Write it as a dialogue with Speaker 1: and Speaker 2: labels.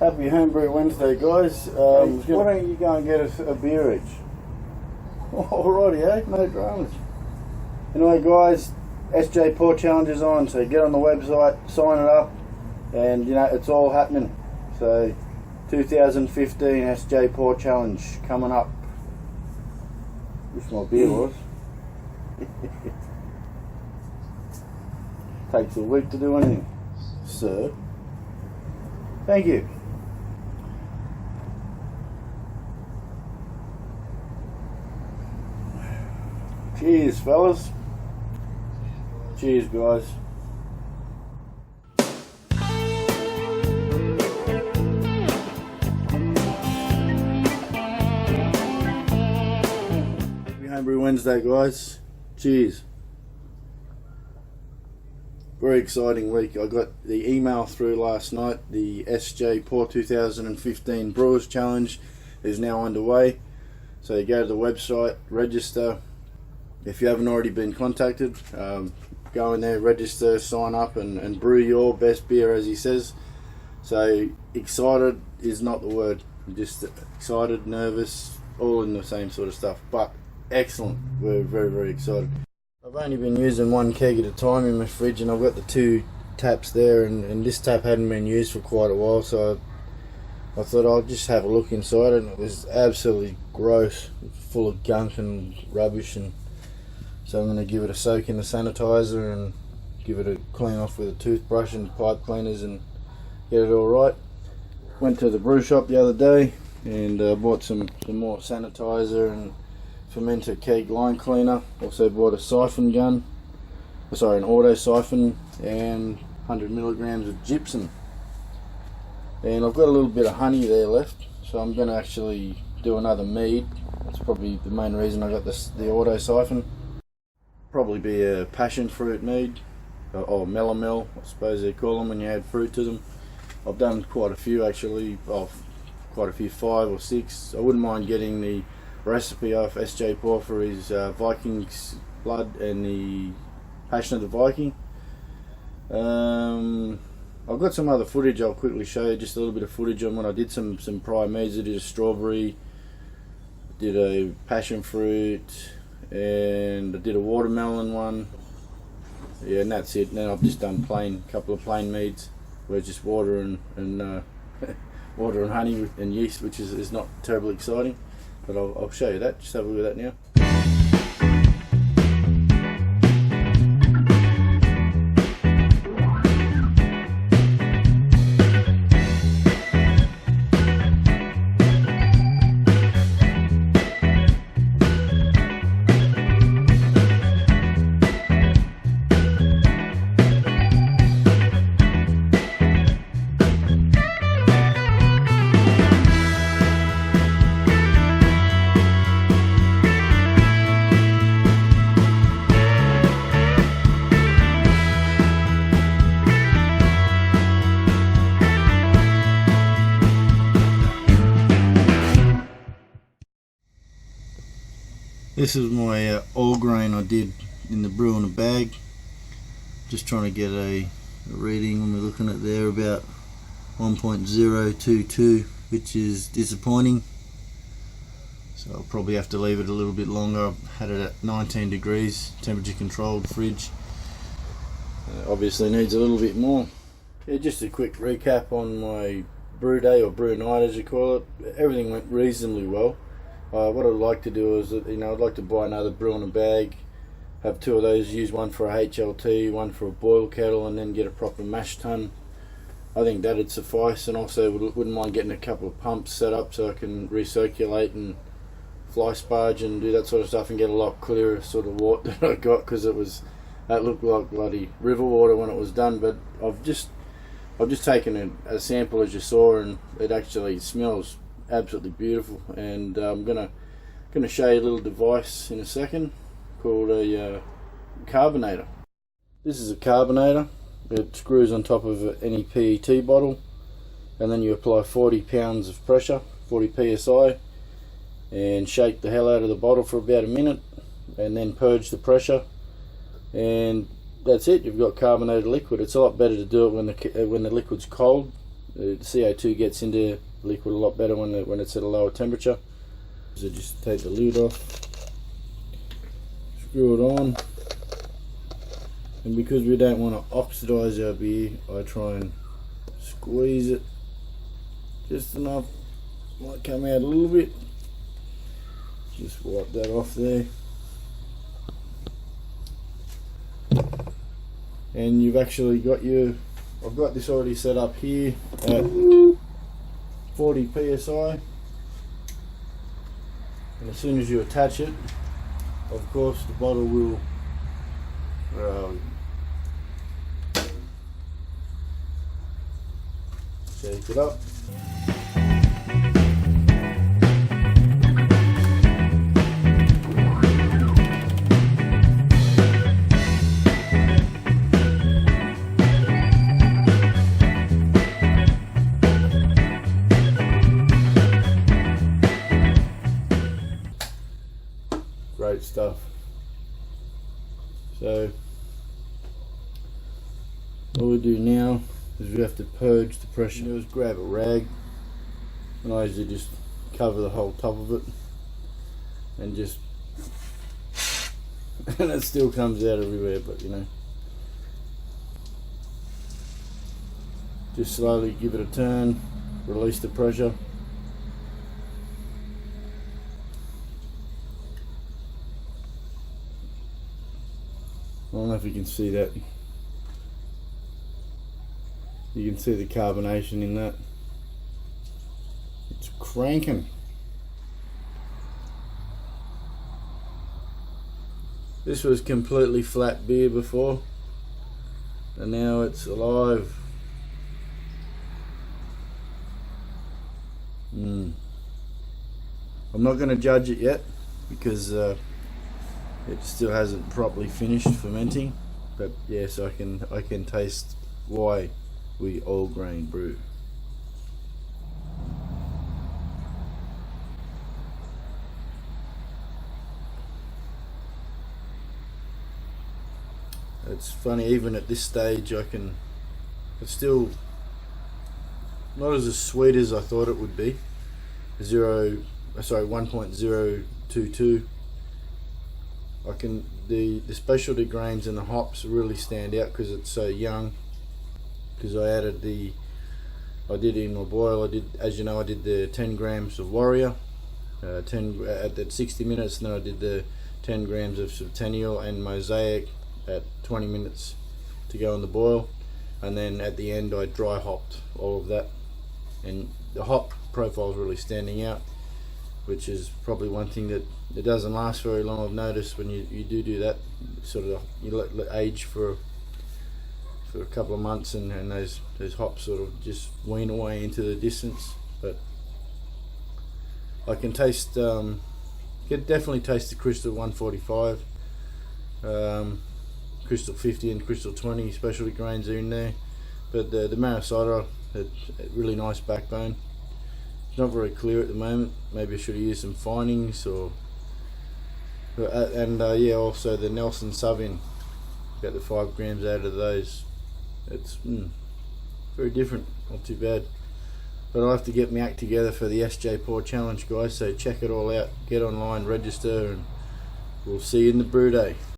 Speaker 1: Happy Homebrew Wednesday, guys.
Speaker 2: Why don't you go and get us a beer each?
Speaker 1: Alrighty, eh? No dramas. Anyway, guys, SJPORR challenge is on, so get on the website, sign it up, and you know it's all happening. So, 2015 SJPORR challenge coming up. Wish my beer was. Takes a week to do anything, sir. Thank you. Cheers, fellas. Cheers, guys. Happy Homebrew Wednesday, guys. Cheers. Very exciting week. I got the email through last night. The SJPORR 2015 Brewers Challenge is now underway. So you go to the website, register. If you haven't already been contacted, go in there, register, sign up, and brew your best beer, as he says. So excited is not the word. Just excited, nervous, all in the same sort of stuff. But excellent. We're very, very excited. I've only been using one keg at a time in my fridge, and I've got the two taps there, and this tap hadn't been used for quite a while, so I thought I'll just have a look inside it, and it was absolutely gross, full of gunk and rubbish, and so I'm going to give it a soak in the sanitizer and give it a clean off with a toothbrush and pipe cleaners and get it all right. Went to the brew shop the other day and bought some more sanitizer and fermenter keg line cleaner. Also bought a siphon gun, an auto siphon, and 100 milligrams of gypsum. And I've got a little bit of honey there left, so I'm going to actually do another mead. That's probably the main reason I got the auto siphon. Probably be a passion fruit mead, or Melomel, I suppose they call them when you add fruit to them. I've done quite a few actually, quite a few, 5 or 6. I wouldn't mind getting the recipe off SJPORR for his Viking's blood and the Passion of the Viking. I've got some other footage I'll quickly show you, just a little bit of footage on when I did some prior meads. I did a strawberry, did a passion fruit, and I did a watermelon one. Yeah, and that's it. Then I've just done couple of plain meads where it's just water and water and honey and yeast, which is not terribly exciting. But I'll show you that. Just have a look at that now. This is my all grain I did in the brew in a bag. Just trying to get a reading when we're looking at there about 1.022, which is disappointing. So I'll probably have to leave it a little bit longer. I've had it at 19 degrees, temperature controlled fridge. Obviously needs a little bit more. Yeah, just a quick recap on my brew day, or brew night as you call it. Everything went reasonably well. What I'd like to do is, I'd like to buy another brew in a bag, have 2 of those, use one for a HLT, one for a boil kettle, and then get a proper mash tun. I think that'd suffice, and also wouldn't mind getting a couple of pumps set up so I can recirculate and fly sparge and do that sort of stuff and get a lot clearer sort of water that I got, because that looked like bloody river water when it was done. But I've just taken a sample, as you saw, and it actually smells absolutely beautiful. And I'm gonna show you a little device in a second called a carbonator. This is a carbonator. It screws on top of any PET bottle, and then you apply 40 pounds of pressure, 40 psi, and shake the hell out of the bottle for about a minute, and then purge the pressure, and that's it. You've got carbonated liquid. It's a lot better to do it when the liquid's cold, The CO2 gets into liquid a lot better when it's at a lower temperature. So just take the lid off, screw it on, and because we don't want to oxidize our beer, I try and squeeze it just enough, might come out a little bit. Just wipe that off there. And you've actually got I've got this already set up here at 40 psi, and as soon as you attach it, of course the bottle will shake it up. Great stuff. So what we do now is we have to purge the pressure. Just grab a rag, and I usually just cover the whole top of it, and just and it still comes out everywhere, but you know, just slowly give it a turn, release the pressure. I don't know if you can see that. You can see the carbonation in that. It's cranking. This was completely flat beer before, and now it's alive. I'm not going to judge it yet because it still hasn't properly finished fermenting, but yes, I can taste why we all grain brew. It's funny, even at this stage it's still not as sweet as I thought it would be. 1.022. The specialty grains and the hops really stand out because it's so young. Because I did in my boil, as you know, I did the 10 grams of Warrior, 10 at 60 minutes, and then I did the 10 grams of Centennial and Mosaic at 20 minutes to go in the boil, and then at the end I dry hopped all of that, and the hop profile is really standing out, which is probably one thing that it doesn't last very long. I've noticed when you do that, sort of you let age for a couple of months, and those hops sort of just wean away into the distance. But I can taste, definitely taste the Crystal 145, Crystal 50 and Crystal 20 specialty grains are in there. But the Marisota, a really nice backbone. It's not very clear at the moment. Maybe I should have used some finings, yeah, also the Nelson Sauvin. Got the 5 grams out of those. It's very different, not too bad. But I'll have to get my act together for the SJPORR challenge, guys, so check it all out, get online, register, and we'll see you in the brew day.